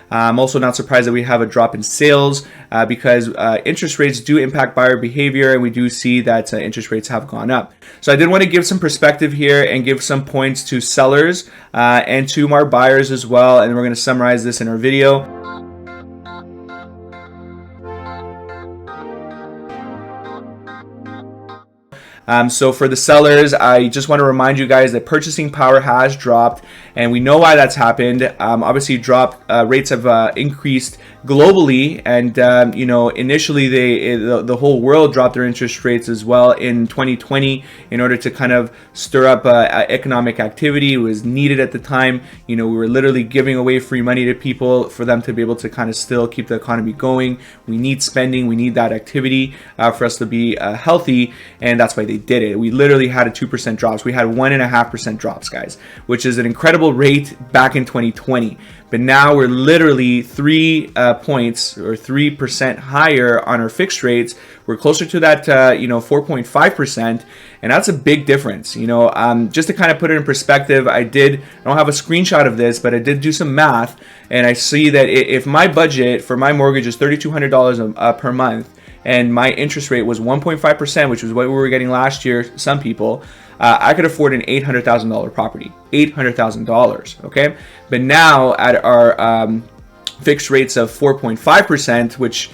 I'm also not surprised that we have a drop in sales because interest rates do impact buyer behavior, and we do see that interest rates have gone up. So I did want to give some perspective here and give some points to sellers and to our buyers as well, and we're going to summarize this in our video. So for the sellers, I just want to remind you guys that purchasing power has dropped, and we know why that's happened. Obviously, rates have increased globally, and initially the whole world dropped their interest rates as well in 2020 in order to kind of stir up economic activity. It was needed at the time. We were literally giving away free money to people for them to be able to kind of still keep the economy going. We need spending. We need that activity for us to be healthy, and that's why they did it. We literally had a 2% drops. We had 1.5% drops, guys, which is an incredible rate back in 2020. But now we're literally 3 points or 3% higher on our fixed rates. We're closer to that 4.5%, and that's a big difference. Just to kind of put it in perspective, I don't have a screenshot of this, but I did do some math, and I see that if my budget for my mortgage is $3,200 per month, and my interest rate was 1.5%, which was what we were getting last year, some people, I could afford an $800,000 property, $800,000, okay? But now at our fixed rates of 4.5%, which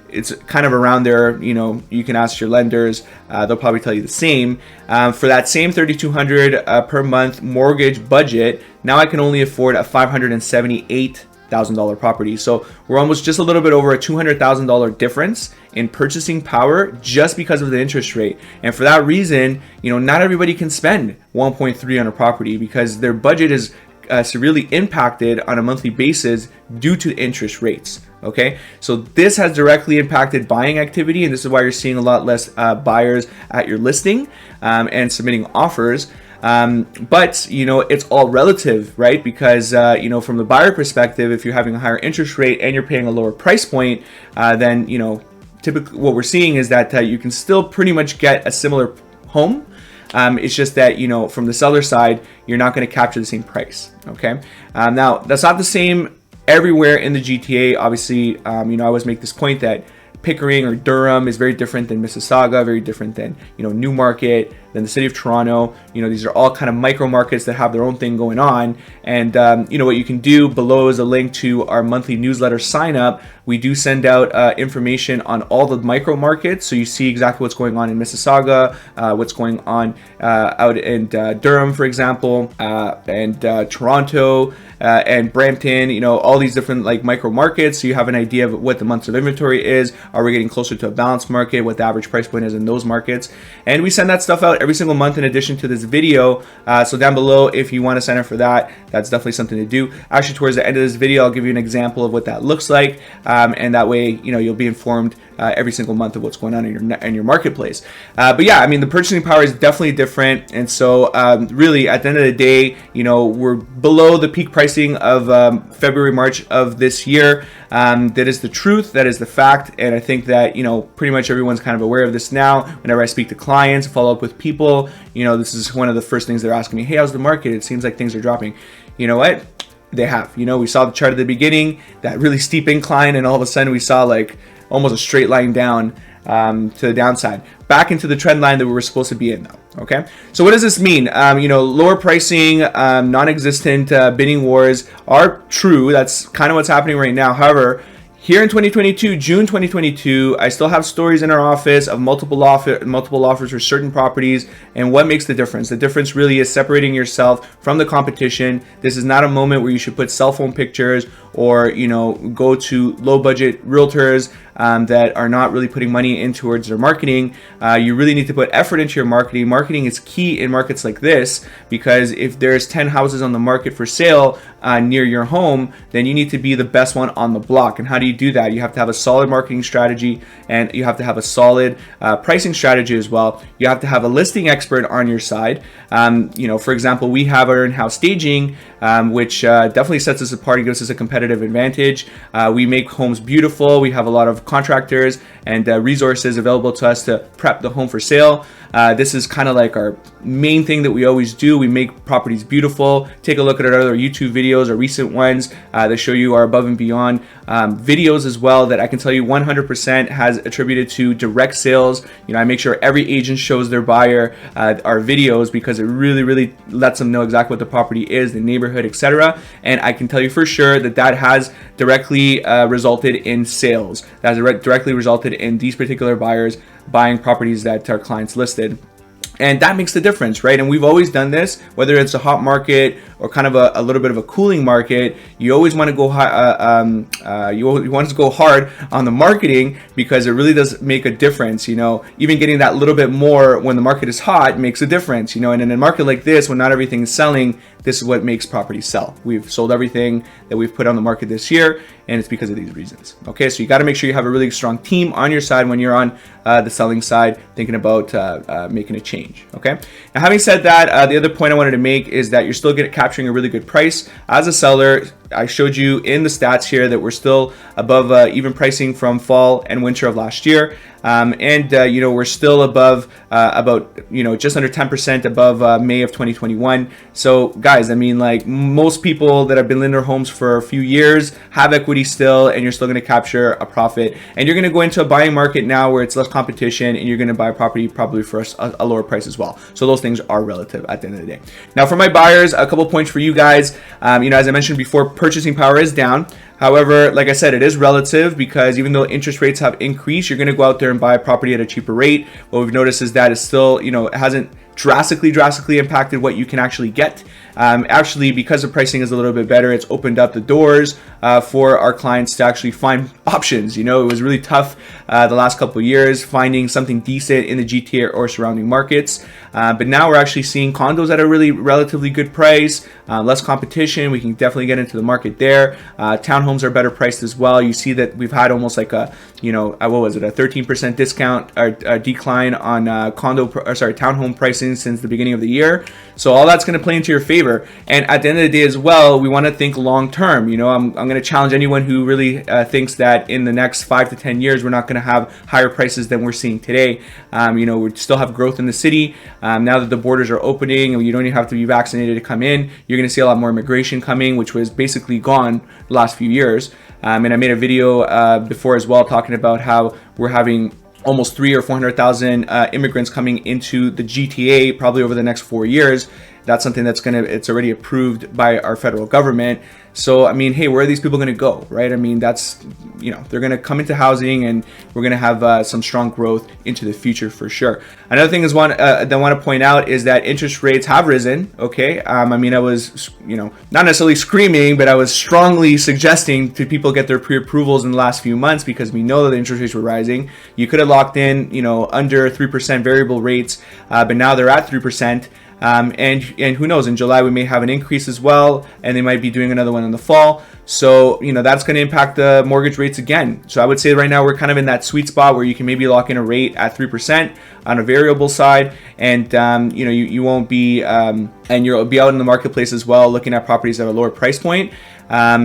it's kind of around there, you can ask your lenders, they'll probably tell you the same. For that same $3,200 per month mortgage budget, now I can only afford a $578,000 property. So we're almost just a little bit over a $200,000 difference in purchasing power just because of the interest rate. And for that reason, not everybody can spend 1.3 on a property because their budget is severely impacted on a monthly basis due to interest rates. Okay, so this has directly impacted buying activity, and this is why you're seeing a lot less buyers at your listing and submitting offers. But it's all relative, right? Because from the buyer perspective, if you're having a higher interest rate and you're paying a lower price point, then typically what we're seeing is that you can still pretty much get a similar home. It's just that from the seller side, you're not going to capture the same price. Okay, now that's not the same everywhere in the GTA. Obviously, I always make this point that Pickering or Durham is very different than Mississauga, very different than Newmarket, than the city of Toronto. These are all kind of micro markets that have their own thing going on. And what you can do below is a link to our monthly newsletter sign up. We do send out information on all the micro markets, so you see exactly what's going on in Mississauga, what's going on out in Durham, for example, and Toronto and Brampton. All these different micro markets, so you have an idea of what the months of inventory is. Are we getting closer to a balanced market? What the average price point is in those markets? And we send that stuff out every single month in addition to this video. So down below, if you want to sign up for that, that's definitely something to do. Actually, towards the end of this video, I'll give you an example of what that looks like. And that way, you'll be informed every single month of what's going on in your marketplace. But yeah, the purchasing power is definitely different. And so really, at the end of the day, we're below the peak pricing of February, March of this year. That is the truth. That is the fact. And I think that, pretty much everyone's kind of aware of this now. Whenever I speak to clients, follow up with people, this is one of the first things they're asking me. Hey, how's the market? It seems like things are dropping. You know what? They have. We saw the chart at the beginning, that really steep incline, and all of a sudden we saw almost a straight line down to the downside, back into the trend line that we were supposed to be in though. Okay, so what does this mean? Lower pricing, non-existent bidding wars are true. That's kind of what's happening right now. However, here in 2022, June 2022, I still have stories in our office of multiple offers for certain properties. And what makes the difference? The difference really is separating yourself from the competition. This is not a moment where you should put cell phone pictures or go to low budget realtors that are not really putting money in towards their marketing. You really need to put effort into your marketing. Marketing is key in markets like this, because if there's 10 houses on the market for sale near your home, then you need to be the best one on the block. And how do you do that? You have to have a solid marketing strategy, and you have to have a solid pricing strategy as well. You have to have a listing expert on your side. For example, we have our in-house staging, which definitely sets us apart and gives us a competitive competitive advantage. We make homes beautiful. We have a lot of contractors and resources available to us to prep the home for sale. This is kind of like our main thing that we always do. We make properties beautiful. Take a look at our other YouTube videos, our recent ones that show you our above and beyond videos as well, that I can tell you 100% has attributed to direct sales. You know, I make sure every agent shows their buyer our videos because it really lets them know exactly what the property is, the neighborhood, etc. And I can tell you for sure that that has directly resulted in sales. That has directly resulted in these particular buyers buying properties that our clients listed. And that makes the difference, right? And we've always done this, whether it's a hot market or kind of a little bit of a cooling market. You always want to go you want to go hard on the marketing because it really does make a difference. You know, even getting that little bit more when the market is hot makes a difference. You know, and in a market like this, when not everything is selling, this is what makes properties sell. We've sold everything that we've put on the market this year, and it's because of these reasons. Okay, so you got to make sure you have a really strong team on your side when you're on the selling side, thinking about making a change. Okay, now having said that, the other point I wanted to make is that you're still capturing a really good price as a seller. I showed you in the stats here that we're still above even pricing from fall and winter of last year. You know, we're still above about, you know, just under 10% above May of 2021. So guys, I mean, like, most people that have been in their homes for a few years have equity still, and you're still going to capture a profit. And you're going to go into a buying market now where it's less competition, and you're going to buy property probably for a lower price as well. So those things are relative at the end of the day. Now for my buyers, a couple points for you guys. You know, as I mentioned before, purchasing power is down. However, like I said, it is relative because even though interest rates have increased, you're going to go out there and buy a property at a cheaper rate. What we've noticed is that it's still, you know, it hasn't drastically impacted what you can actually get. Actually, because the pricing is a little bit better, it's opened up the doors for our clients to actually find options. You know, it was really tough the last couple of years finding something decent in the GTA or surrounding markets. But now we're actually seeing condos at a really relatively good price, less competition. We can definitely get into the market there. Townhomes are better priced as well. You see that we've had almost like a, you know, what was it, a 13% discount or decline on townhome pricing since the beginning of the year. So all that's going to play into your favor. And at the end of the day as well, we want to think long term. You know, I'm going to challenge anyone who really thinks that in the next 5 to 10 years we're not going to have higher prices than we're seeing today. You know, we still have growth in the city. Now that the borders are opening and you don't even have to be vaccinated to come in, you're going to see a lot more immigration coming, which was basically gone the last few years. And I made a video before as well talking about how we're having almost 300,000 or 400,000 immigrants coming into the GTA probably over the next 4 years. That's something that's it's already approved by our federal government. So, I mean, hey, where are these people going to go, right? I mean, that's, you know, they're going to come into housing, and we're going to have some strong growth into the future for sure. Another thing that I want to point out is that interest rates have risen, okay? I mean, I was, you know, not necessarily screaming, but I was strongly suggesting to people get their pre-approvals in the last few months because we know that the interest rates were rising. You could have locked in, you know, under 3% variable rates, but now they're at 3%. And who knows, in July we may have an increase as well, and they might be doing another one in the fall. So, you know, that's going to impact the mortgage rates again. So I would say right now we're kind of in that sweet spot where you can maybe lock in a rate at 3% on a variable side, and you know, you won't be and you'll be out in the marketplace as well looking at properties at a lower price point.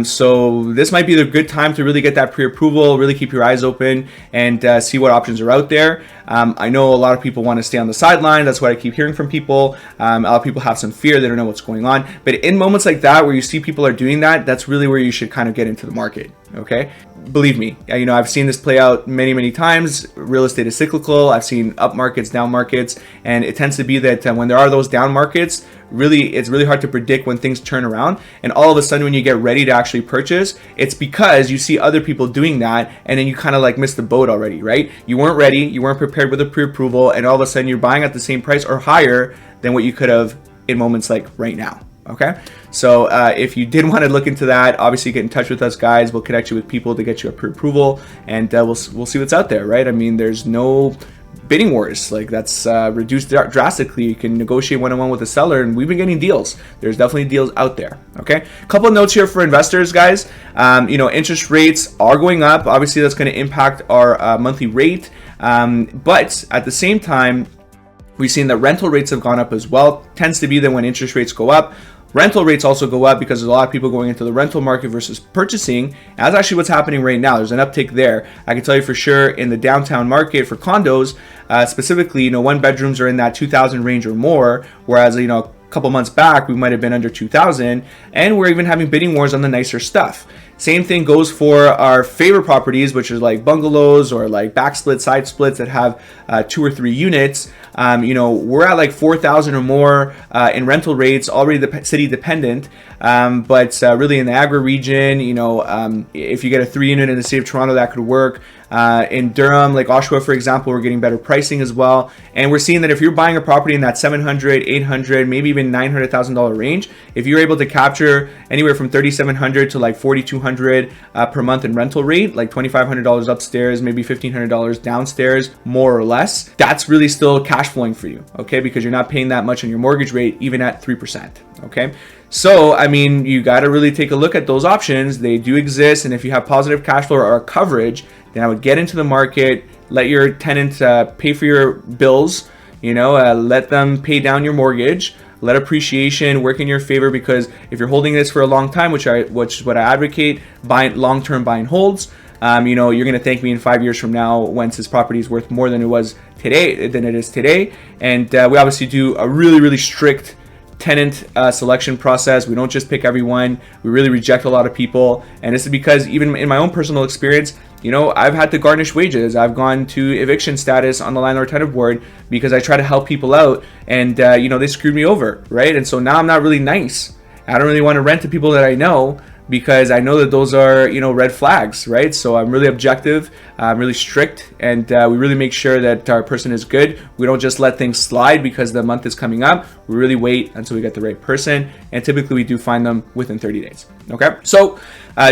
So this might be the good time to really get that pre-approval, really keep your eyes open and see what options are out there. I know a lot of people want to stay on the sideline. That's what I keep hearing from people. A lot of people have some fear. They don't know what's going on. But in moments like that, where you see people are doing that, that's really where you should kind of get into the market. Okay. Believe me, you know, I've seen this play out many times. Real estate is cyclical. I've seen up markets, down markets, and it tends to be that when there are those down markets, it's really hard to predict when things turn around. And all of a sudden, when you get ready to actually purchase, it's because you see other people doing that, and then you kind of like missed the boat already, right? You weren't ready, you weren't prepared with a pre-approval, and all of a sudden you're buying at the same price or higher than what you could have in moments like right now. Okay, so if you did want to look into that, obviously get in touch with us, guys. We'll connect you with people to get you a pre-approval, and we'll see what's out there, right? I mean, there's no bidding wars, like that's reduced drastically. You can negotiate one-on-one with a seller, and we've been getting deals. There's definitely deals out there. Okay, a couple of notes here for investors, guys. You know, interest rates are going up. Obviously, that's going to impact our monthly rate, but at the same time, we've seen that rental rates have gone up as well. Tends to be that when interest rates go up, Rental rates also go up because there's a lot of people going into the rental market versus purchasing. That's actually what's happening right now. There's an uptick there. I can tell you for sure in the downtown market for condos, specifically, 1 bedrooms are in that 2,000 range or more, whereas, a couple months back, we might have been under 2,000, and we're even having bidding wars on the nicer stuff. Same thing goes for our favorite properties, which is like bungalows or like back splits, side splits that have 2 or 3 units. We're at like 4,000 or more in rental rates, already city dependent. But really in the Niagara region, if you get a 3-unit in the city of Toronto, that could work. In Durham, like Oshawa, for example, we're getting better pricing as well. And we're seeing that if you're buying a property in that $700,000, $800,000, maybe even $900,000 range, if you're able to capture anywhere from $3,700 to like $4,200 per month in rental rate, like $2,500 upstairs, maybe $1,500 downstairs, more or less, that's really still cash flowing for you, okay? Because you're not paying that much on your mortgage rate, even at 3%, okay? So, you got to really take a look at those options. They do exist. And if you have positive cash flow or coverage, then I would get into the market, let your tenant pay for your bills, let them pay down your mortgage, let appreciation work in your favor, because if you're holding this for a long time, which is what I advocate, long-term buy and holds, you're going to thank me in 5 years from now once this property is worth more than it is today. And we obviously do a really, really strict tenant selection process. We don't just pick everyone. We really reject a lot of people. And this is because even in my own personal experience, I've had to garnish wages. I've gone to eviction status on the landlord tenant board because I try to help people out, and they screwed me over, right? And so now I'm not really nice. I don't really want to rent to people that I know, because I know that those are, red flags, right? So I'm really objective, I'm really strict, and we really make sure that our person is good. We don't just let things slide because the month is coming up. We really wait until we get the right person, and typically we do find them within 30 days, okay? So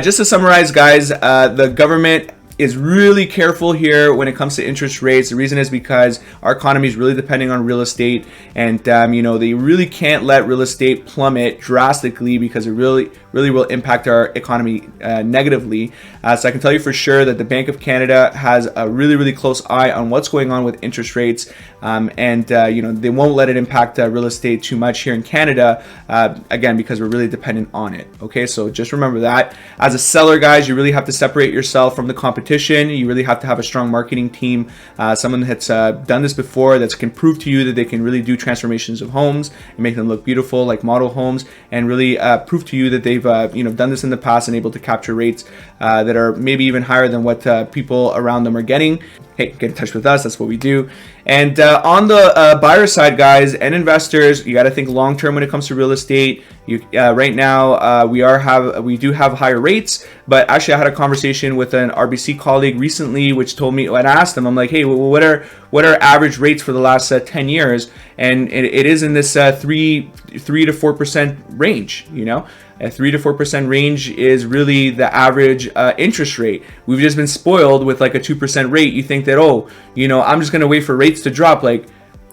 just to summarize, guys, the government is really careful here when it comes to interest rates. The reason is because our economy is really depending on real estate, and they really can't let real estate plummet drastically, because it really will impact our economy negatively. So I can tell you for sure that the Bank of Canada has a really, really close eye on what's going on with interest rates, and they won't let it impact real estate too much here in Canada, again, because we're really dependent on it. Okay, so just remember that. As a seller, guys, you really have to separate yourself from the competition. You really have to have a strong marketing team, someone that's done this before, that can prove to you that they can really do transformations of homes and make them look beautiful, like model homes, and really prove to you that they've done this in the past and able to capture rates that are maybe even higher than what people around them are getting. Hey, get in touch with us. That's what we do. And on the buyer side, guys, and investors, you got to think long term when it comes to real estate. Right now, we do have higher rates, but actually, I had a conversation with an RBC colleague recently, which told me, when I asked them, I'm like, hey, what are average rates for the last 10 years? And it is in this 3 to 4% range. A 3 to 4% range is really the average interest rate. We've just been spoiled with like a 2% rate. You think that, I'm just going to wait for rates to drop. Like,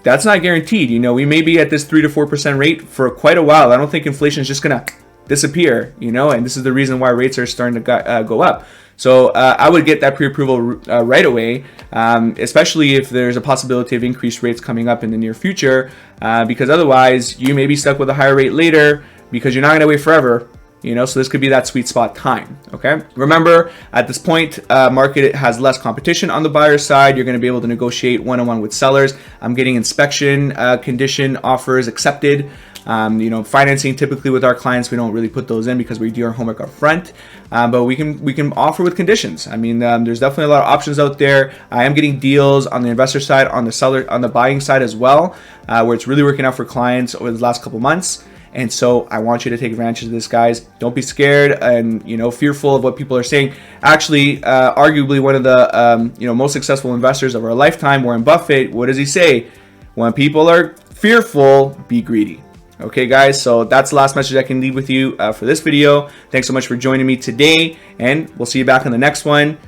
that's not guaranteed. We may be at this 3 to 4% rate for quite a while. I don't think inflation is just going to disappear, and this is the reason why rates are starting to go up. So I would get that pre-approval right away, especially if there's a possibility of increased rates coming up in the near future, because otherwise you may be stuck with a higher rate later, because you're not going to wait forever. So this could be that sweet spot time. Okay. Remember, at this point, market has less competition on the buyer side. You're going to be able to negotiate one-on-one with sellers. I'm getting inspection condition offers accepted. Financing, typically with our clients, we don't really put those in because we do our homework up front. But we can offer with conditions. There's definitely a lot of options out there. I am getting deals on the investor side, on the buying side as well, where it's really working out for clients over the last couple months. And so I want you to take advantage of this, guys. Don't be scared and fearful of what people are saying. Actually, arguably one of the most successful investors of our lifetime, Warren Buffett, what does he say? When people are fearful, be greedy. Okay, guys, so that's the last message I can leave with you for this video. Thanks so much for joining me today, and we'll see you back on the next one.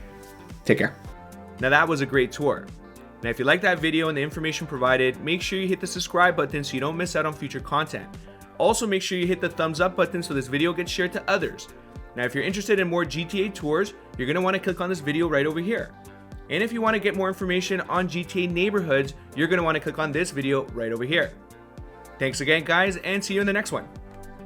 Take care. Now that was a great tour. Now if you like that video and the information provided, make sure you hit the subscribe button so you don't miss out on future content. Also, make sure you hit the thumbs up button so this video gets shared to others. Now, if you're interested in more GTA tours, you're going to want to click on this video right over here. And if you want to get more information on GTA neighborhoods, you're going to want to click on this video right over here. Thanks again, guys, and see you in the next one.